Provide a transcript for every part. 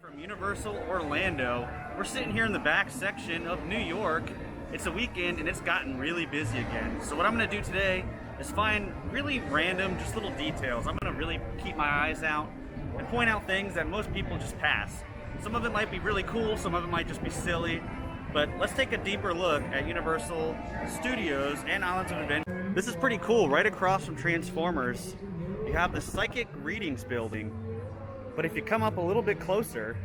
From Universal Orlando, we're sitting here in the back section of New York. It's a weekend and it's gotten really busy again. So what I'm going to do today is find really random, just little details. I'm going to really keep my eyes out and point out things that most people just pass. Some of it might be really cool, some of it might just be silly. But let's take a deeper look at Universal Studios and Islands of Adventure. This is pretty cool. Right across from Transformers, you have the Psychic Readings building. But if you come up a little bit closer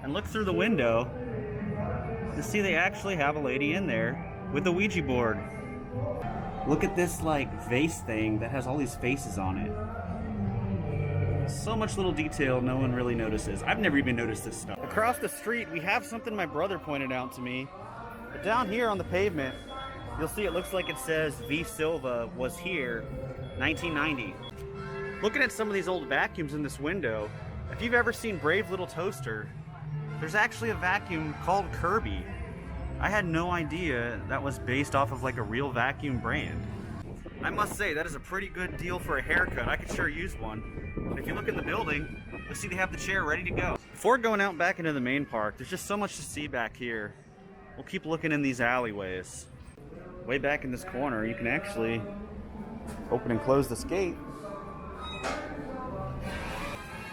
and look through the window, you see they actually have a lady in there with a Ouija board. Look at this like vase thing that has all these faces on it. So much little detail no one really notices. I've never even noticed this stuff. Across the street we have something my brother pointed out to me. But down here on the pavement, you'll see it looks like it says V. Silva was here 1990. Looking at some of these old vacuums in this window, if you've ever seen Brave Little Toaster, there's actually a vacuum called Kirby. I had no idea that was based off of like a real vacuum brand. I must say, that is a pretty good deal for a haircut. I could sure use one. And if you look in the building, you'll see they have the chair ready to go. Before going out back into the main park, there's just so much to see back here. We'll keep looking in these alleyways. Way back in this corner, you can actually open and close this gate.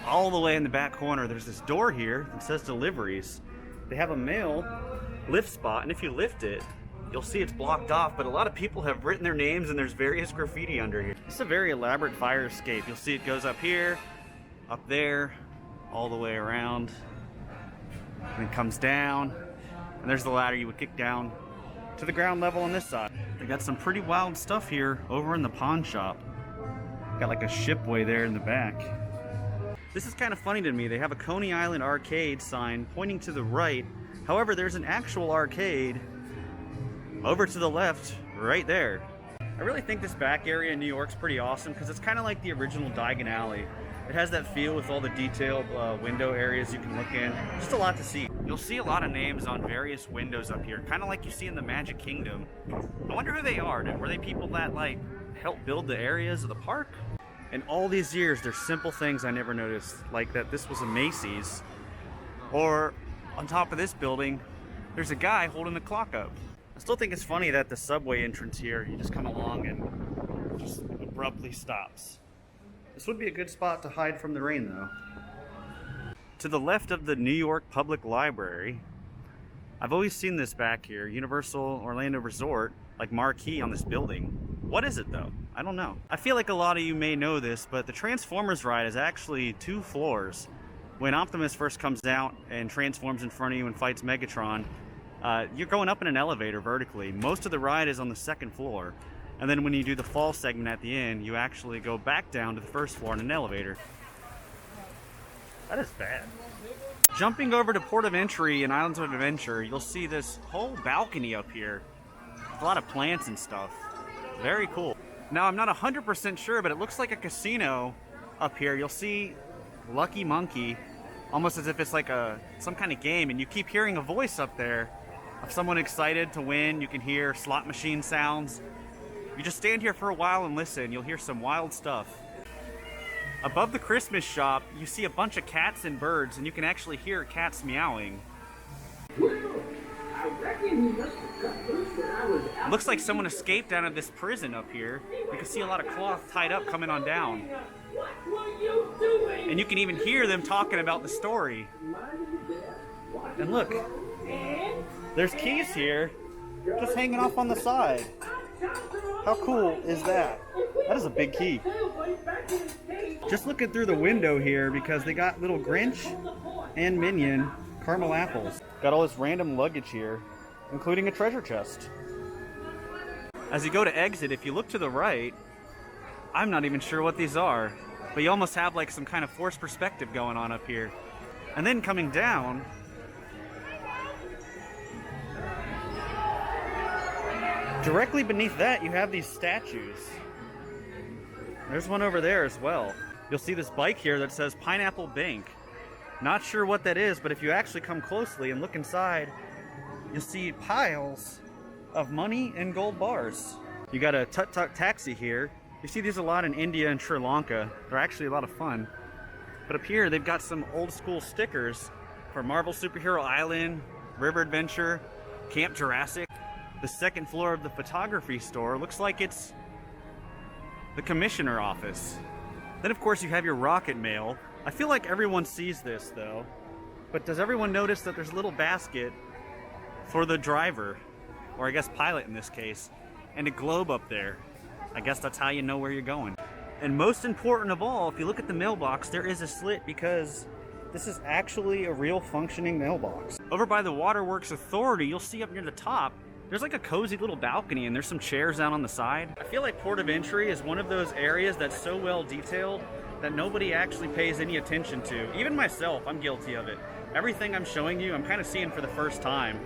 All the way in the back corner, there's this door here that says deliveries. They have a mail lift spot, and if you lift it, you'll see it's blocked off, but a lot of people have written their names and there's various graffiti under here. It's a very elaborate fire escape. You'll see it goes up here, up there, all the way around, and it comes down, and there's the ladder you would kick down to the ground level on this side. They got some pretty wild stuff here over in the pawn shop. Got like a shipway there in the back. This is kind of funny to me. They have a Coney Island arcade sign pointing to the right. However, there's an actual arcade over to the left right there. I really think this back area in New York's pretty awesome because it's kind of like the original Diagon Alley. It has that feel with all the detailed window areas you can look in. Just a lot to see. You'll see a lot of names on various windows up here, kind of like you see in the Magic Kingdom. I wonder who they are. Were they people that like helped build the areas of the park? In all these years, there's simple things I never noticed, like that this was a Macy's, or on top of this building, there's a guy holding the clock up. I still think it's funny that the subway entrance here, you just come along and just abruptly stops. This would be a good spot to hide from the rain though. To the left of the New York Public Library, I've always seen this back here, Universal Orlando Resort, like marquee on this building. What is it though? I don't know. I feel like a lot of you may know this, but the Transformers ride is actually 2 floors. When Optimus first comes out and transforms in front of you and fights Megatron, you're going up in an elevator vertically. Most of the ride is on the 2nd floor. And then when you do the fall segment at the end, you actually go back down to the 1st floor in an elevator. That is bad. Jumping over to Port of Entry in Islands of Adventure, you'll see this whole balcony up here. A lot of plants and stuff. Very cool. Now, I'm not 100% sure, but it looks like a casino up here. You'll see Lucky Monkey, almost as if it's like some kind of game, and you keep hearing a voice up there of someone excited to win. You can hear slot machine sounds. You just stand here for a while and listen. You'll hear some wild stuff. Above the Christmas shop, you see a bunch of cats and birds, and you can actually hear cats meowing. Looks like someone escaped out of this prison up here. You can see a lot of cloth tied up coming on down. And you can even hear them talking about the story. And look, there's keys here just hanging off on the side. How cool is that? That is a big key. Just looking through the window here because they got little Grinch and Minion caramel apples. Got all this random luggage here, including a treasure chest. As you go to exit, if you look to the right, I'm not even sure what these are, but you almost have like some kind of forced perspective going on up here. And then coming down, directly beneath that you have these statues. There's one over there as well. You'll see this bike here that says Pineapple Bank. Not sure what that is, but if you actually come closely and look inside, you'll see piles of money and gold bars. You got a Tut Tut taxi here. You see these a lot in India and Sri Lanka. They're actually a lot of fun. But up here, they've got some old school stickers for Marvel Superhero Island, River Adventure, Camp Jurassic. The second floor of the photography store looks like it's the commissioner office. Then of course you have your rocket mail. I feel like everyone sees this though, but does everyone notice that there's a little basket for the driver, or I guess pilot in this case, and a globe up there? I guess that's how you know where you're going. And most important of all, if you look at the mailbox, there is a slit because this is actually a real functioning mailbox. Over by the Waterworks Authority, you'll see up near the top, there's like a cozy little balcony and there's some chairs down on the side. I feel like Port of Entry is one of those areas that's so well detailed that nobody actually pays any attention to. Even myself, I'm guilty of it. Everything I'm showing you, I'm kind of seeing for the first time.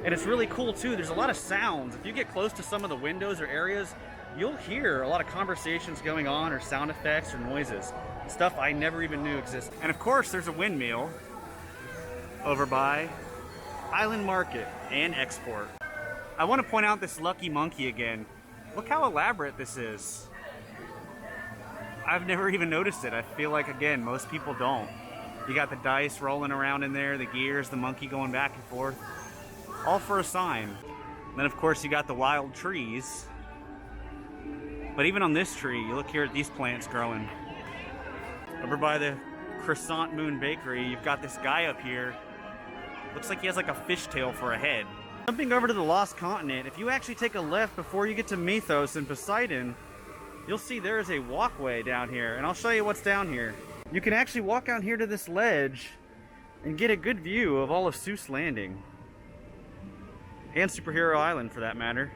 And it's really cool too. There's a lot of sounds. If you get close to some of the windows or areas, you'll hear a lot of conversations going on or sound effects or noises. Stuff I never even knew existed. And of course, there's a windmill over by Island Market and Export. I want to point out this lucky monkey again. Look how elaborate this is. I've never even noticed it. I feel like, again, most people don't. You got the dice rolling around in there, the gears, the monkey going back and forth. All for a sign. And then, of course, you got the wild trees. But even on this tree, you look here at these plants growing. Over by the Croissant Moon Bakery, you've got this guy up here. Looks like he has like a fishtail for a head. Jumping over to the Lost Continent, if you actually take a left before you get to Mythos and Poseidon, you'll see there is a walkway down here, and I'll show you what's down here. You can actually walk out here to this ledge and get a good view of all of Seuss Landing. And Superhero Island, for that matter.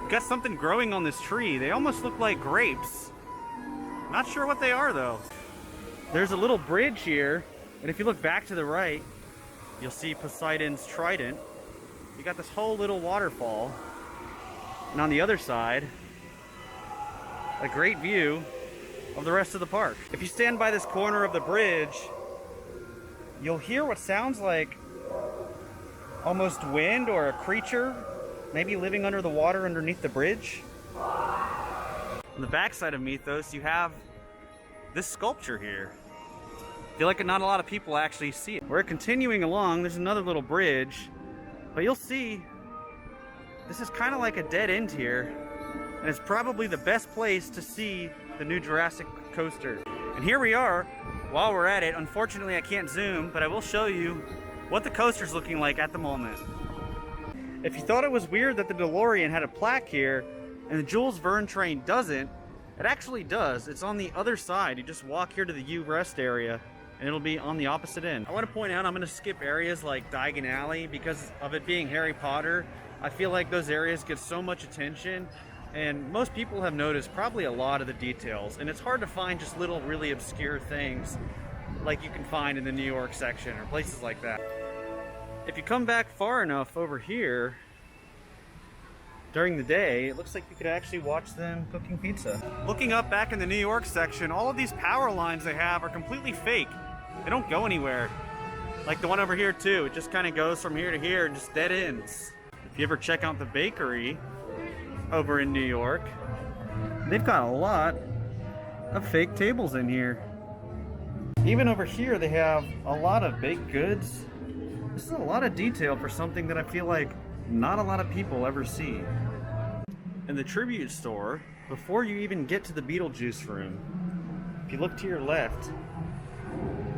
Got something growing on this tree. They almost look like grapes. Not sure what they are, though. There's a little bridge here, and if you look back to the right, you'll see Poseidon's trident. You got this whole little waterfall, and on the other side, a great view of the rest of the park. If you stand by this corner of the bridge, you'll hear what sounds like almost wind or a creature maybe living under the water underneath the bridge. On the backside of Mythos, you have this sculpture here. I feel like not a lot of people actually see it. We're continuing along, there's another little bridge, but you'll see this is kind of like a dead end here, and it's probably the best place to see the new Jurassic coaster. And here we are, while we're at it. Unfortunately I can't zoom, but I will show you what the coaster's looking like at the moment. If you thought it was weird that the DeLorean had a plaque here and the Jules Verne train doesn't, it actually does. It's on the other side. You just walk here to the U rest area and it'll be on the opposite end. I want to point out I'm going to skip areas like Diagon Alley because of it being Harry Potter. I feel like those areas get so much attention, and most people have noticed probably a lot of the details, and it's hard to find just little really obscure things like you can find in the New York section or places like that. If you come back far enough over here during the day, it looks like you could actually watch them cooking pizza. Looking up back in the New York section, all of these power lines they have are completely fake. They don't go anywhere. Like the one over here too, it just kind of goes from here to here and just dead ends. If you ever check out the bakery over in New York, they've got a lot of fake tables in here. Even over here they have a lot of baked goods. This is a lot of detail for something that I feel like not a lot of people ever see. In the tribute store, before you even get to the Beetlejuice room, if you look to your left,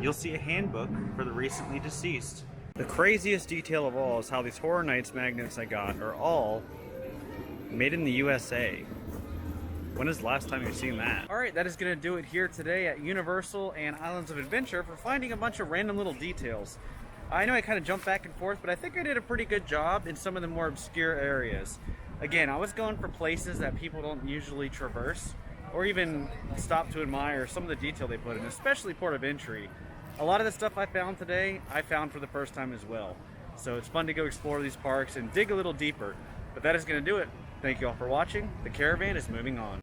you'll see a handbook for the recently deceased. The craziest detail of all is how these Horror Nights magnets I got are all made in the USA. When is the last time you've seen that? Alright, that is going to do it here today at Universal and Islands of Adventure for finding a bunch of random little details. I know I kind of jumped back and forth, but I think I did a pretty good job in some of the more obscure areas. Again, I was going for places that people don't usually traverse or even stop to admire some of the detail they put in, especially Port of Entry. A lot of the stuff I found today, I found for the first time as well. So it's fun to go explore these parks and dig a little deeper. But that is going to do it. Thank you all for watching. The caravan is moving on.